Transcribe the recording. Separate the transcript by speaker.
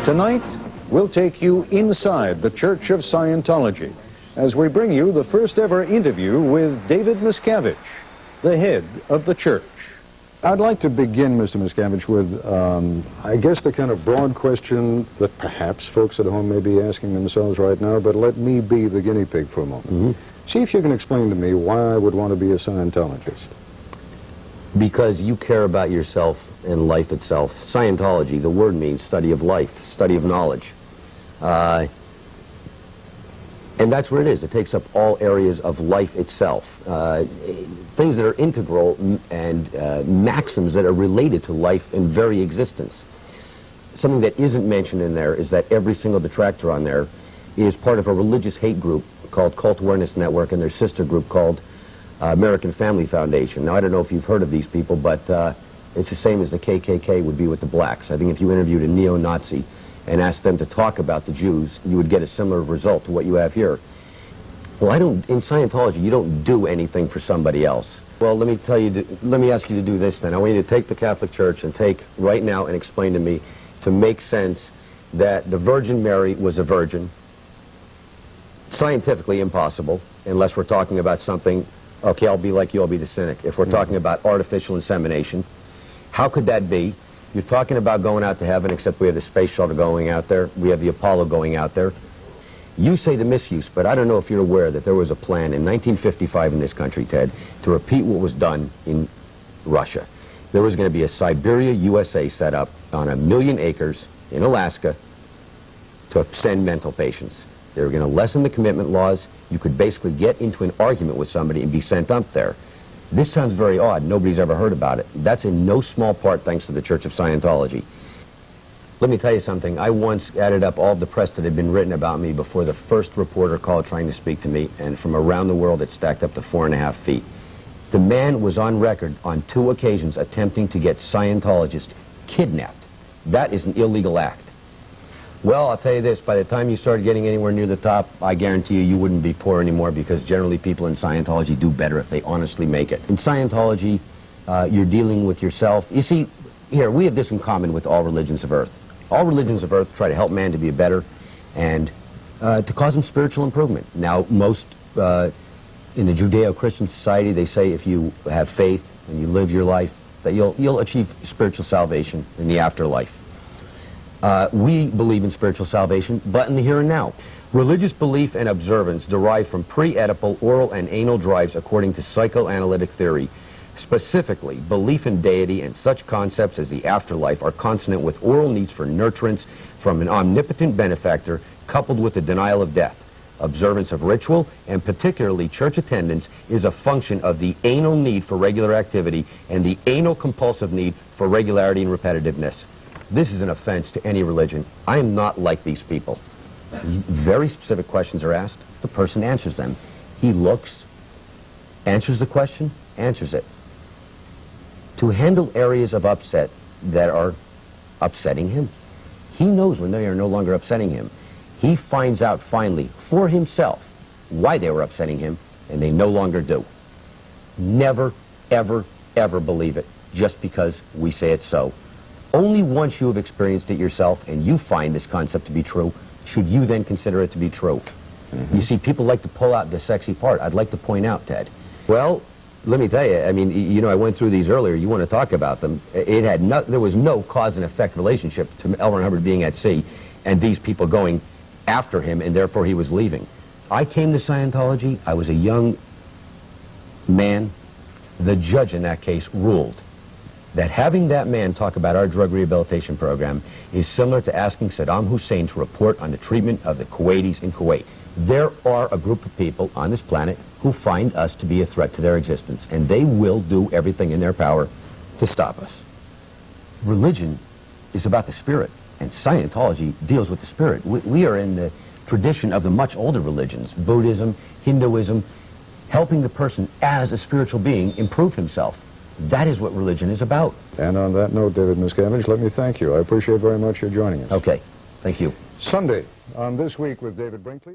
Speaker 1: Tonight, we'll take you inside the Church of Scientology as we bring you the first ever interview with David Miscavige, the head of the church.
Speaker 2: I'd like to begin, Mr. Miscavige, with, I guess, the kind of broad question that perhaps folks at home may be asking themselves right now, but let me be the guinea pig for a moment. See if you can explain to me why I would want to be a Scientologist.
Speaker 3: Because you care about yourself and life itself. Scientology, the word means study of life, study of knowledge. And that's what it is. It takes up all areas of life itself. Things that are integral and maxims that are related to life and very existence. Something that isn't mentioned in there is that every single detractor on there is part of a religious hate group called Cult Awareness Network and their sister group called American Family Foundation. Now, I don't know if you've heard of these people, but it's the same as the KKK would be with the blacks. I think if you interviewed a neo-Nazi and asked them to talk about the Jews, you would get a similar result to what you have here. Well, in Scientology, you don't do anything for somebody else. Well, let me ask you to do this then. I want you to take the Catholic Church and take right now and explain to me, to make sense, that the Virgin Mary was a virgin. Scientifically impossible, unless we're talking about something, okay, I'll be like you, I'll be the cynic. If we're talking about artificial insemination, how could that be? You're talking about going out to heaven, except we have the space shuttle going out there. We have the Apollo going out there. You say the misuse, but I don't know if you're aware that there was a plan in 1955 in this country, Ted, to repeat what was done in Russia. There was going to be a Siberia, USA set up on 1 million acres in Alaska to send mental patients. They were going to lessen the commitment laws. You could basically get into an argument with somebody and be sent up there. This sounds very odd. Nobody's ever heard about it. That's in no small part thanks to the Church of Scientology. Let me tell you something. I once added up all the press that had been written about me before the first reporter called trying to speak to me, and from around the world it stacked up to 4.5 feet. The man was on record on 2 occasions attempting to get Scientologists kidnapped. That is an illegal act. Well, I'll tell you this, by the time you start getting anywhere near the top, I guarantee you wouldn't be poor anymore, because generally people in Scientology do better if they honestly make it. In Scientology, you're dealing with yourself. You see, here, we have this in common with all religions of earth. All religions of earth try to help man to be better and to cause him spiritual improvement. Now, most in the Judeo-Christian society, they say if you have faith and you live your life, that you'll achieve spiritual salvation in the afterlife. We believe in spiritual salvation, but in the here and now. Religious belief and observance derive from pre-Oedipal oral and anal drives according to psychoanalytic theory. Specifically, belief in deity and such concepts as the afterlife are consonant with oral needs for nurturance from an omnipotent benefactor coupled with the denial of death. Observance of ritual, and particularly church attendance, is a function of the anal need for regular activity and the anal compulsive need for regularity and repetitiveness. This is an offense to any religion. I am not like these people. Very specific questions are asked. The person answers them. He looks, answers the question, answers it. To handle areas of upset that are upsetting him, he knows when they are no longer upsetting him. He finds out finally for himself why they were upsetting him, and they no longer do. Never, ever, ever believe it just because we say it so. Only once you have experienced it yourself and you find this concept to be true, should you then consider it to be true. You see, people like to pull out the sexy part. I'd like to point out, Ted. Well, let me tell you, I mean, you know, I went through these earlier. You want to talk about them. There was no cause and effect relationship to L. Ron Hubbard being at sea and these people going after him, and therefore he was leaving. I came to Scientology. I was a young man. The judge in that case ruled that having that man talk about our drug rehabilitation program is similar to asking Saddam Hussein to report on the treatment of the Kuwaitis in Kuwait. There are a group of people on this planet who find us to be a threat to their existence, and they will do everything in their power to stop us. Religion is about the spirit, and Scientology deals with the spirit. We are in the tradition of the much older religions, Buddhism, Hinduism, helping the person as a spiritual being improve himself. That is what religion is about.
Speaker 2: And on that note, David Miscavige, let me thank you. I appreciate very much your joining us.
Speaker 3: Okay, thank you.
Speaker 2: Sunday on This Week with David Brinkley.